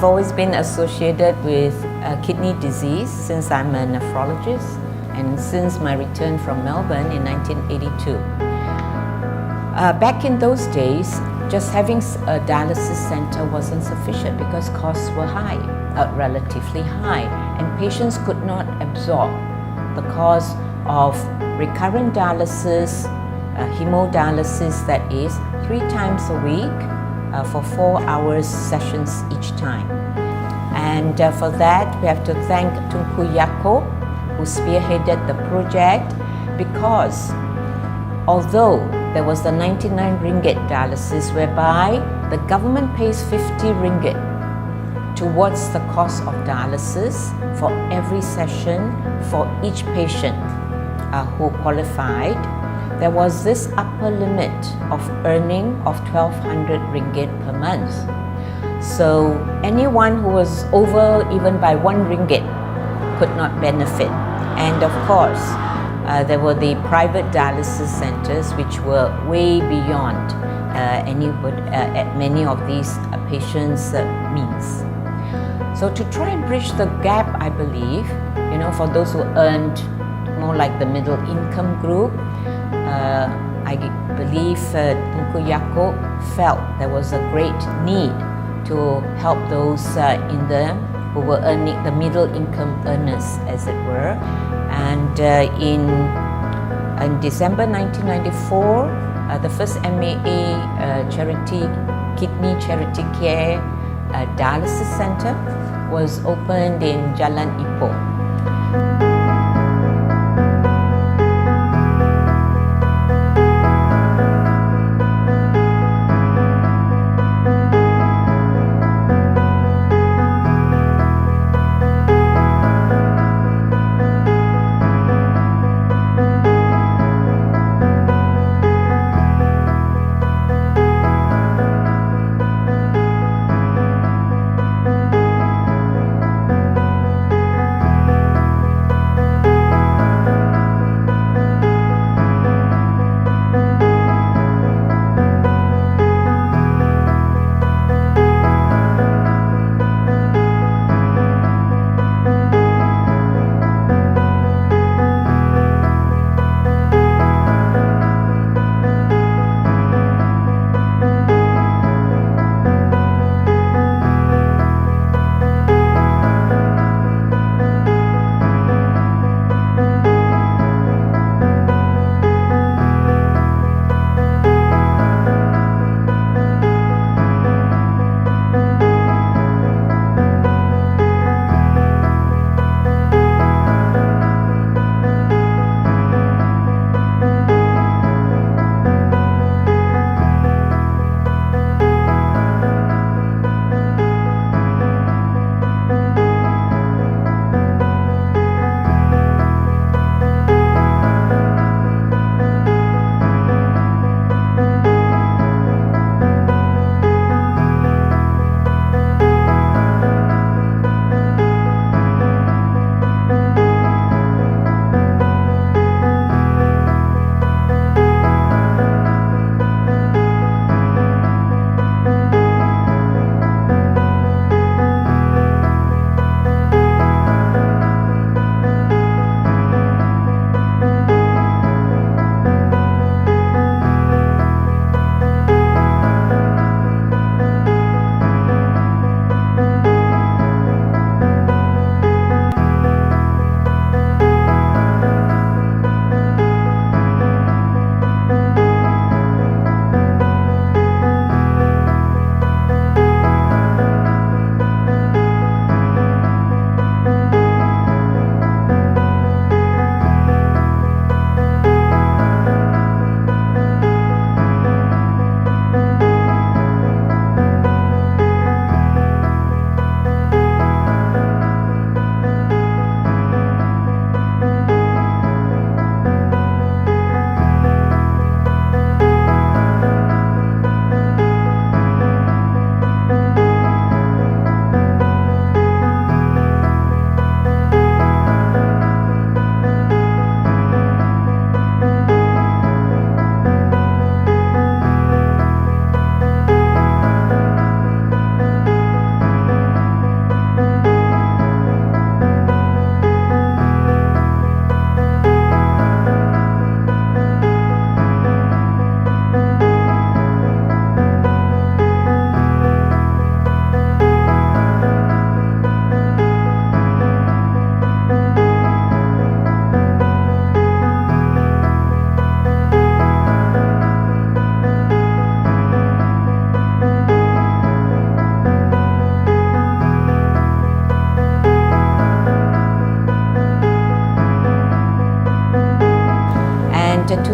I've always been associated with kidney disease since I'm a nephrologist and since my return from Melbourne in 1982. Back in those days, just having a dialysis center wasn't sufficient because costs were high, relatively high, and patients could not absorb the cost of recurrent dialysis, hemodialysis that is, 3 times a week for 4 hours sessions each time. And for that, we have to thank Tunku Yako, who spearheaded the project, because although there was the 99 ringgit dialysis whereby the government pays 50 ringgit towards the cost of dialysis for every session for each patient who qualified, there was this upper limit of earning of 1,200 ringgit per month. So anyone who was over even by 1 ringgit could not benefit. And of course, there were the private dialysis centers which were way beyond many of these patients' means. So to try and bridge the gap, I believe, for those who earned more like the middle income group, I believe Tunku Yako felt there was a great need to help those who were earning the middle income earners, as it were. And in December 1994, the first MAA kidney charity care dialysis center was opened in Jalan Ipoh.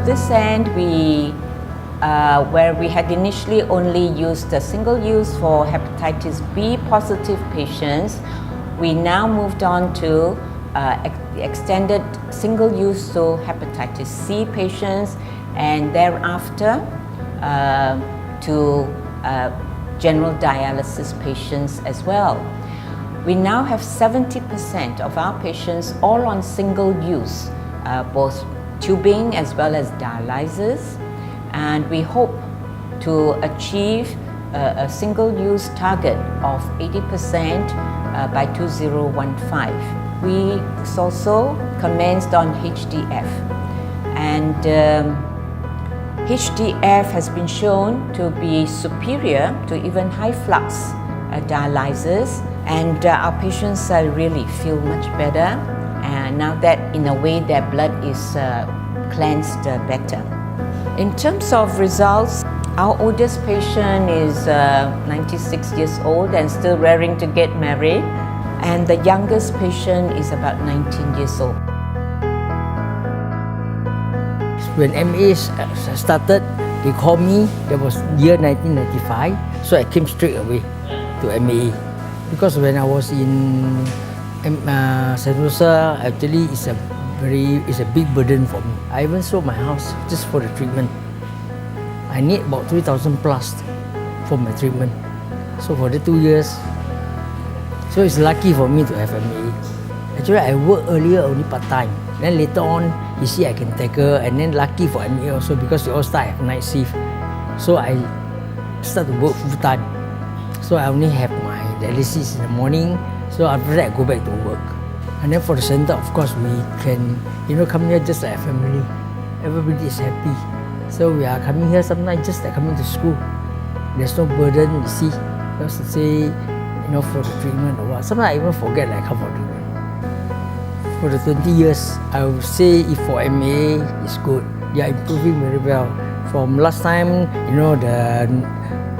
this end, where we had initially only used a single use for hepatitis B positive patients, we now moved on to extended single use to hepatitis C patients, and thereafter to general dialysis patients as well. We now have 70% of our patients all on single use, both tubing as well as dialysis, and we hope to achieve a single-use target of 80% by 2015. We also commenced on HDF, and HDF has been shown to be superior to even high flux dialysis, and our patients really feel much better now that in a way their blood is cleansed better. In terms of results, our oldest patient is 96 years old and still raring to get married, and the youngest patient is about 19 years old. When MAA started, they called me. That was year 1995, so I came straight away to MAA. Because when I was in Sentosa, actually it's a big burden for me. I even sold my house just for the treatment. I need about 3,000 plus for my treatment. So for the 2 years, so it's lucky for me to have MAA. Actually, I worked earlier only part-time. Then later on, you see I can tackle, and then lucky for MAA also because we all start at night shift. So I start to work full-time. So I only have my dialysis in the morning. So after that, I go back to work. And then for the center, of course, we can, come here just like a family. Everybody is happy. So we are coming here sometimes just like coming to school. There's no burden, you see. Just to say, for the treatment or what. Sometimes I even forget I come for treatment. For the 20 years, I would say if for MAA, it's good. They are improving very well. From last time,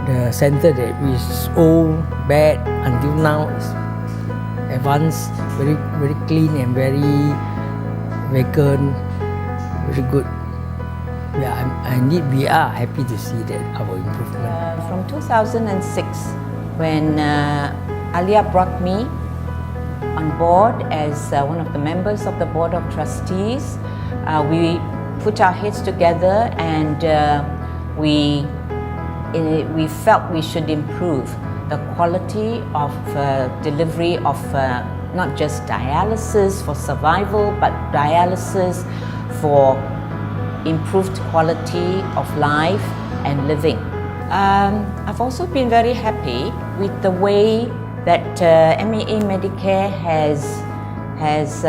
the center that is old, bad, until now is advanced, very, very clean and very vacant, very good. We are happy to see that our improvement. From 2006, when Alia brought me on board as one of the members of the Board of Trustees, we put our heads together and we felt we should improve the quality of delivery of not just dialysis for survival, but dialysis for improved quality of life and living. I've also been very happy with the way that MAA Medicare has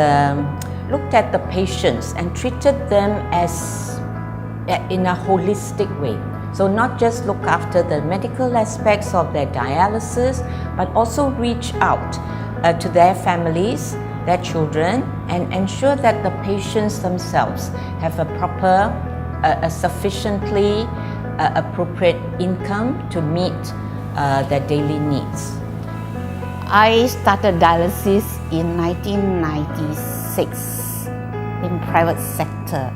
looked at the patients and treated them in a holistic way. So not just look after the medical aspects of their dialysis, but also reach out to their families, their children, and ensure that the patients themselves have a proper, sufficiently appropriate income to meet their daily needs. I started dialysis in 1996 in private sector,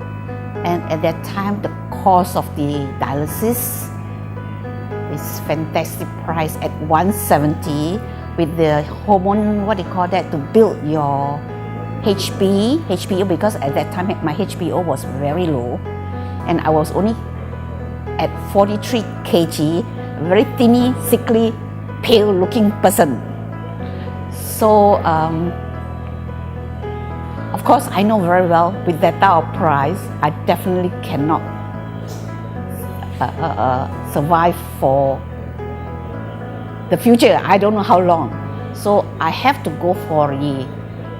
and at that time the cost of the dialysis is fantastic price at 170 with the hormone, to build your HPO, because at that time my HPO was very low and I was only at 43 kg, very tiny, sickly, pale looking person. So of course I know very well with that type of price I definitely cannot survive for the future. I don't know how long. So I have to go for a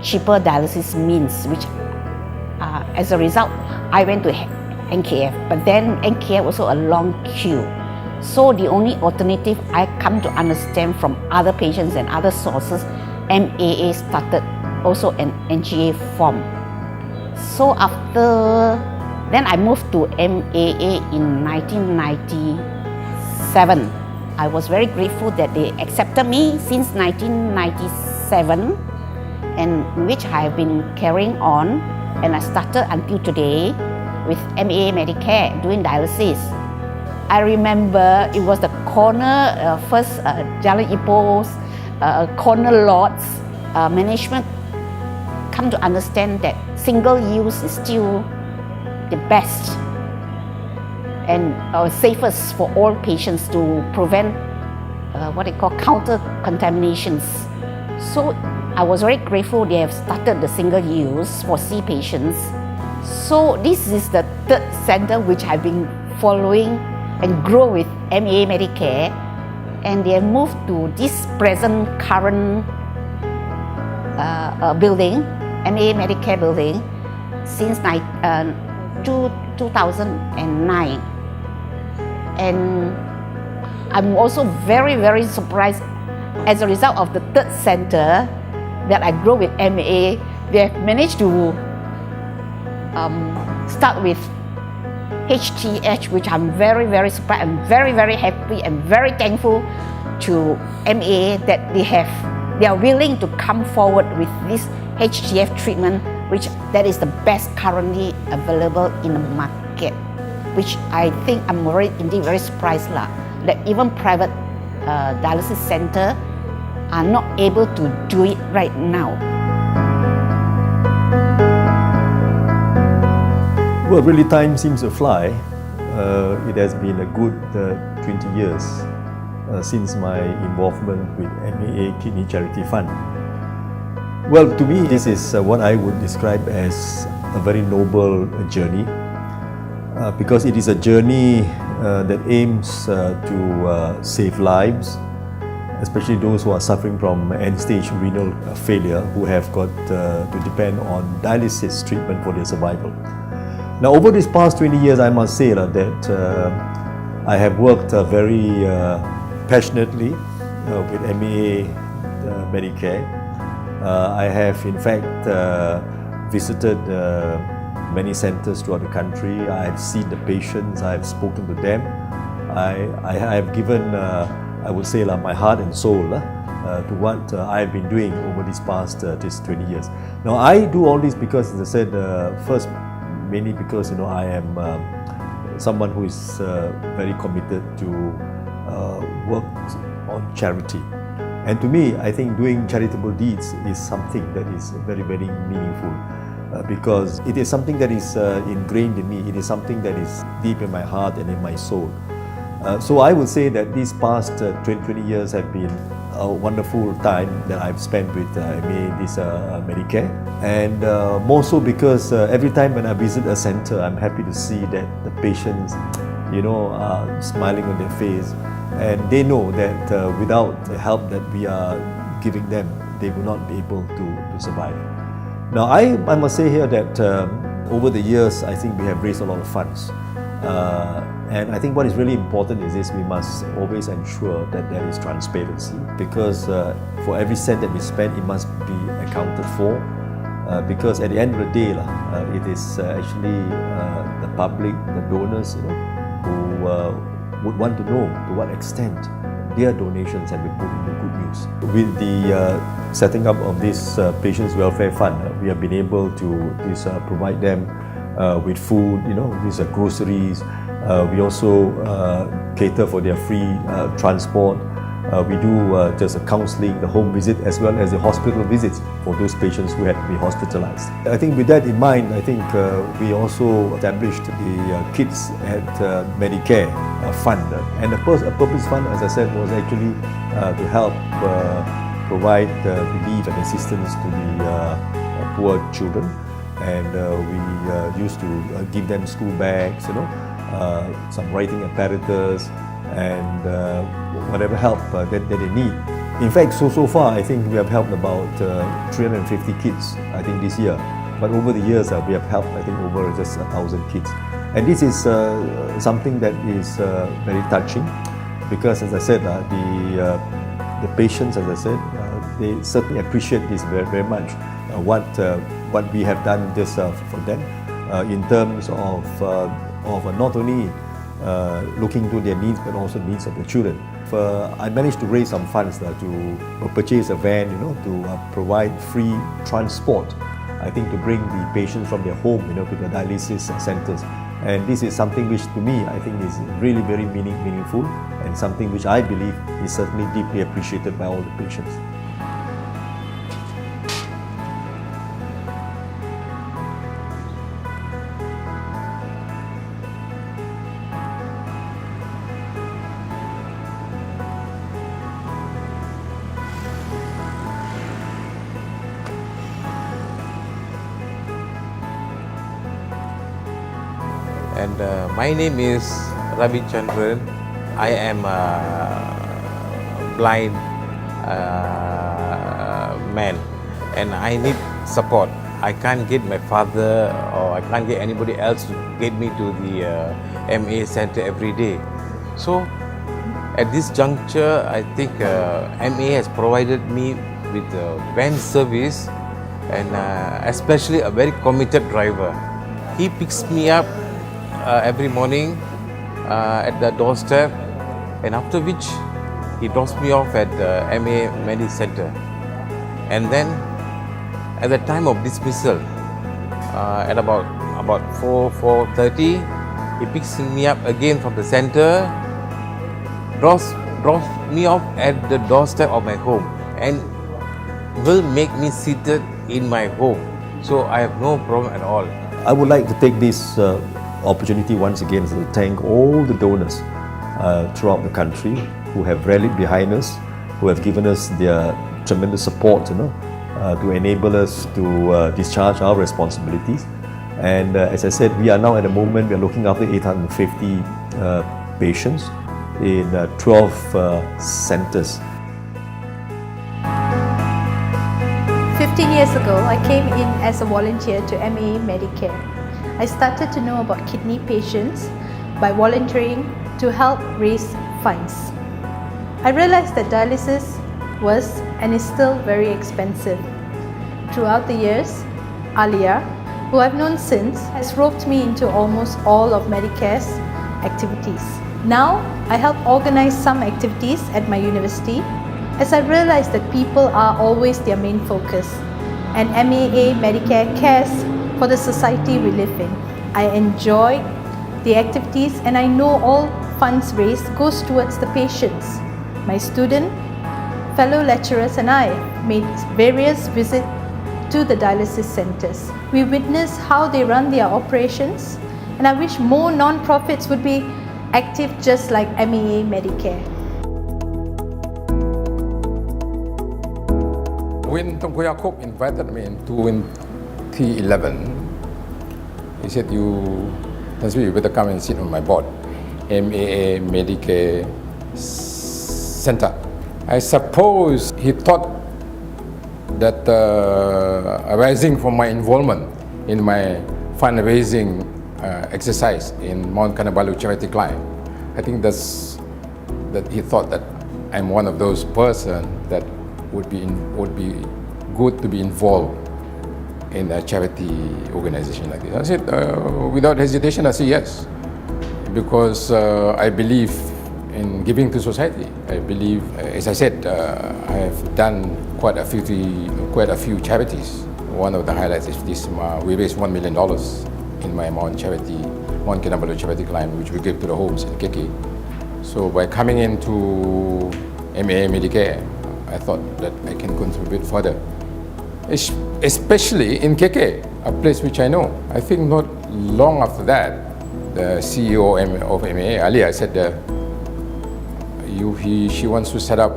cheaper dialysis means, which as a result I went to NKF, but then NKF also a long queue. So the only alternative I come to understand from other patients and other sources, MAA started also an NGA form. So after then I moved to MAA in 1997. I was very grateful that they accepted me since 1997, and which I have been carrying on, and I started until today. with MAA Medicare doing dialysis. I remember it was the first Jalan Ipoh's corner lots. Management come to understand that single use is still the best and safest for all patients to prevent what they call counter contaminations. So I was very grateful they have started the single use for C patients. So this is the third center which I've been following and grow with MAA Medicare, and they have moved to this current building, MAA Medicare building, since 2009. And I'm also very, very surprised as a result of the third center that I grow with MAA. They have managed to start with HTH, which I'm very, very surprised. I'm very, very happy and very thankful to MAA that they are willing to come forward with this HTF treatment, which that is the best currently available in the market, which I think I'm indeed very surprised that even private dialysis center are not able to do it right now. Well, really time seems to fly. It has been a good 20 years since my involvement with MAA Kidney Charity Fund. Well, to me, this is what I would describe as a very noble journey because it is a journey that aims to save lives, especially those who are suffering from end-stage renal failure, who have got to depend on dialysis treatment for their survival. Now, over these past 20 years, I must say that I have worked very passionately with MAA Medicare. I have, in fact, visited many centers throughout the country. I have seen the patients, I have spoken to them. I have given, I would say, my heart and soul to what I have been doing over these past 20 years. Now, I do all this because, as I said, first, mainly because I am someone who is very committed to work on charity. And to me, I think doing charitable deeds is something that is very, very meaningful because it is something that is ingrained in me. It is something that is deep in my heart and in my soul. So I would say that these past 20 years have been a wonderful time that I've spent with Medicare, and more so because every time when I visit a center, I'm happy to see that the patients, are smiling on their face, and they know that without the help that we are giving them, they will not be able to survive. Now, I must say here that over the years, I think we have raised a lot of funds. And I think what is really important is this: we must always ensure that there is transparency, because for every cent that we spend, it must be accounted for. Because at the end of the day, it is actually the public, the donors, who would want to know to what extent their donations have been put into good use. With the setting up of this Patients Welfare Fund, we have been able to provide them with food, these are groceries. We also cater for their free transport. We do just a counselling, the home visit, as well as the hospital visits for those patients who had to be hospitalized. I think with that in mind, I think we also established the Kids at Medicare fund. And the purpose fund, as I said, was actually to help provide relief and assistance to the poor children. And we used to give them school bags, some writing apparatus, and whatever help that they need. In fact, so far, I think we have helped about 350 kids, I think, this year. But over the years, we have helped, I think, over just 1,000 kids. And this is something that is very touching, because, as I said, the patients, as I said, they certainly appreciate this very, very much. What we have done just for them in terms of not only looking to their needs, but also needs of the children. I managed to raise some funds to purchase a van, to provide free transport. I think, to bring the patients from their home, to the dialysis centers. And this is something which, to me, I think is really very meaningful, and something which I believe is certainly deeply appreciated by all the patients. And my name is Ravi Chandran. I am a blind man, and I need support. I can't get my father or I can't get anybody else to get me to the MAA center every day. So at this juncture, I think MAA has provided me with a van service, and especially a very committed driver. He picks me up every morning at the doorstep, and after which he drops me off at the MAA Medical Center. And then at the time of dismissal, at about 4:30, he picks me up again from the center, drops me off at the doorstep of my home, and will make me seated in my home. So I have no problem at all. I would like to take this opportunity once again to thank all the donors throughout the country who have rallied behind us, who have given us their tremendous support, to enable us to discharge our responsibilities. And as I said, we are now at a moment we are looking after 850 patients in 12 centers. 15 years ago, I came in as a volunteer to MAA Medicare. I started to know about kidney patients by volunteering to help raise funds. I realized that dialysis was and is still very expensive. Throughout the years, Alia, who I've known since, has roped me into almost all of Medicare's activities. Now, I help organize some activities at my university, as I realize that people are always their main focus, and MAA Medicare cares for the society we live in. I enjoy the activities, and I know all funds raised goes towards the patients. My student, fellow lecturers and I made various visits to the dialysis centers. We witnessed how they run their operations, and I wish more non-profits would be active just like MAA Medicare. When Tunku Yaakob invited me in 2011, he said, you better come and sit on my board, MAA Medicare Center. I suppose he thought that arising from my involvement in my fundraising exercise in Mount Kinabalu charity climb, I think that he thought that I'm one of those persons that would be good to be involved in a charity organization like this. I said, without hesitation, I said yes, because I believe in giving to society. I believe, as I said, I have done quite a few charities. One of the highlights is this: we raised $1 million in my Mount Kinabalu charity climb, which we gave to the homes in KK. So by coming into MAA Medicare, I thought that I can contribute further, especially in KK, a place which I know. I think not long after that, the CEO of MAA, Alia, said she wants to set up,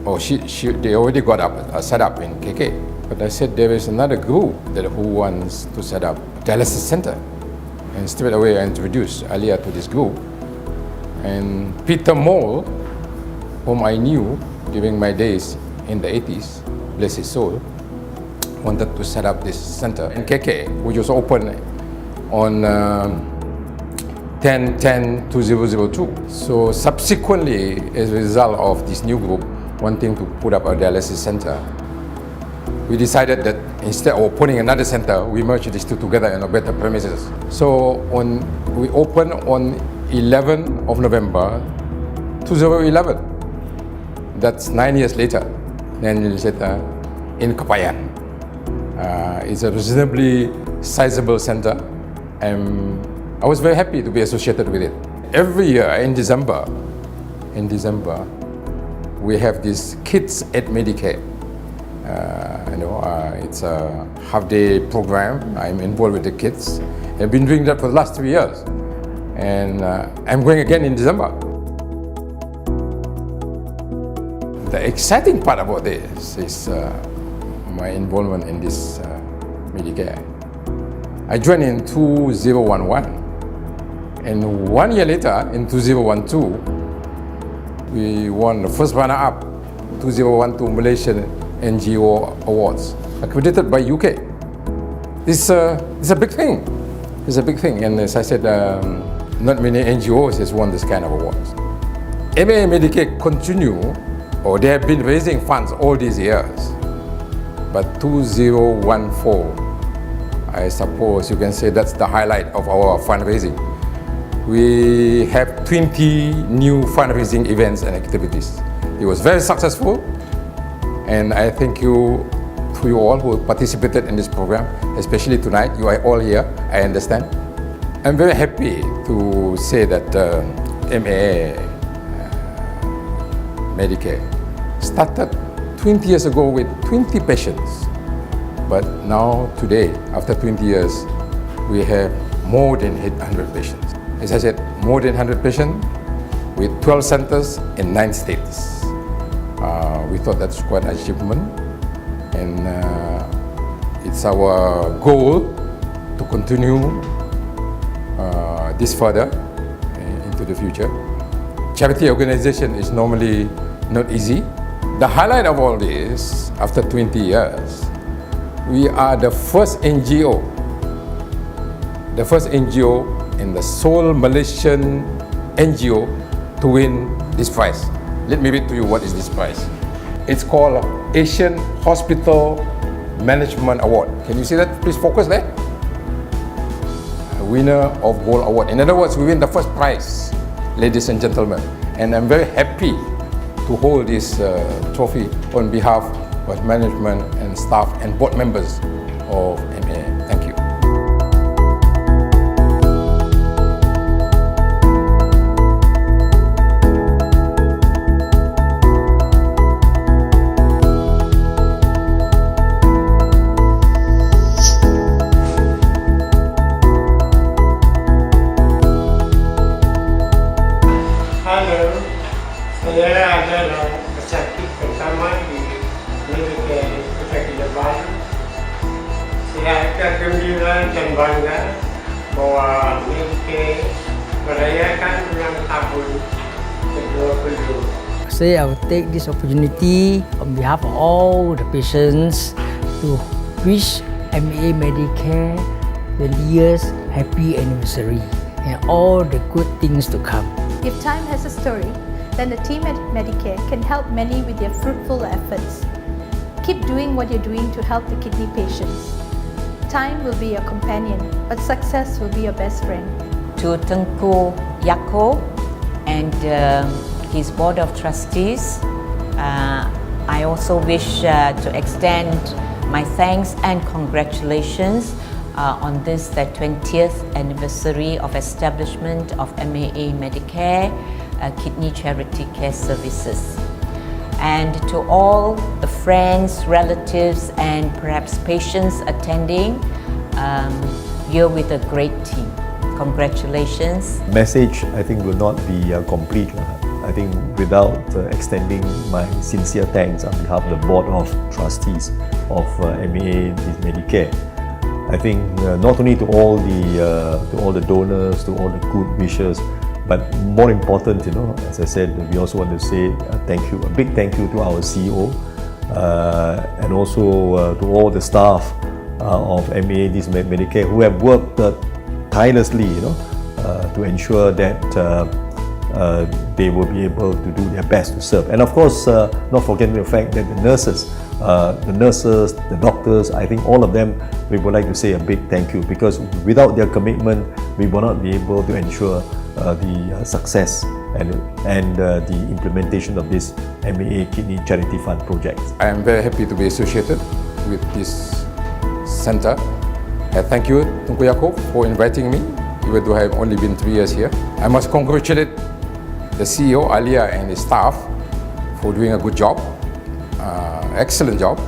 or they already got up set up in KK. But I said there is another group who wants to set up a dialysis center, and straight away I introduced Alia to this group. And Peter Moll, whom I knew during my days in the 80s, bless his soul, wanted to set up this center in KK, which was open on 10/10/2002. So subsequently, as a result of this new group wanting to put up a dialysis center, we decided that instead of opening another center, we merged these two together in a better premises. So we opened on 11th of November 2011. That's 9 years later. 9 years later, in Kapayan. It's a reasonably sizable center, and I was very happy to be associated with it. Every year in December, we have this Kids at Medicare. It's a half-day program. I'm involved with the kids. I've been doing that for the last 3 years, and I'm going again in December. The exciting part about this is my involvement in this Medicare. I joined in 2011, and 1 year later, in 2012, we won the first runner-up 2012 Malaysian NGO Awards, accredited by UK. This is a big thing. It's a big thing, and as I said, not many NGOs has won this kind of awards. MAA Medicare continue, or they have been raising funds all these years, but 2014, I suppose you can say that's the highlight of our fundraising. We have 20 new fundraising events and activities. It was very successful, and I thank you to you all who participated in this program, especially tonight. You are all here, I understand. I'm very happy to say that MAA Medicare started 20 years ago with 20 patients, but now today, after 20 years, we have more than 800 patients. As I said, more than 100 patients with 12 centers in 9 states. We thought that's quite an achievement, and it's our goal to continue this further into the future. Charity organization is normally not easy. The highlight of all this, after 20 years, we are the first NGO and the sole Malaysian NGO to win this prize. Let me read to you what is this prize. It's called Asian Hospital Management Award. Can you see that? Please focus there. A winner of Gold Award. In other words, we win the first prize, ladies and gentlemen. And I'm very happy to hold this trophy on behalf of management and staff and board members of MAA. Thank you. Halo, saya adalah pesakit pertama di Medicare Charitable. Saya agak gembira dan bangga bahwa Medicare merayakan ulang tahun ke-20. Say I will take this opportunity on behalf of all the patients to wish MAA Medicare 20 years happy anniversary and all the good things to come. If time has a story, then the team at Medicare can help many with their fruitful efforts. Keep doing what you're doing to help the kidney patients. Time will be your companion, but success will be your best friend. To Tengku Yako and his board of trustees, I also wish to extend my thanks and congratulations on this, the 20th anniversary of establishment of MAA Medicare Kidney Charity Care Services. And to all the friends, relatives, and perhaps patients attending, you're with a great team. Congratulations. Message, I think, will not be complete. I think without extending my sincere thanks on behalf of the board of trustees of MAA Medicare. I think not only to all the donors, to all the good wishers, but more important, as I said, we also want to say thank you, a big thank you to our CEO, and also to all the staff of MAA Medicare who have worked tirelessly, to ensure that they will be able to do their best to serve. And of course, not forgetting the fact that the nurses, the doctors, I think all of them, we would like to say a big thank you, because without their commitment, we will not be able to ensure the success and the implementation of this MAA Kidney Charity Fund project. I am very happy to be associated with this Center. Thank you, Tunku Yaakob, for inviting me, even though I have only been 3 years here. I must congratulate the CEO, Alia, and his staff for doing a good job, excellent job.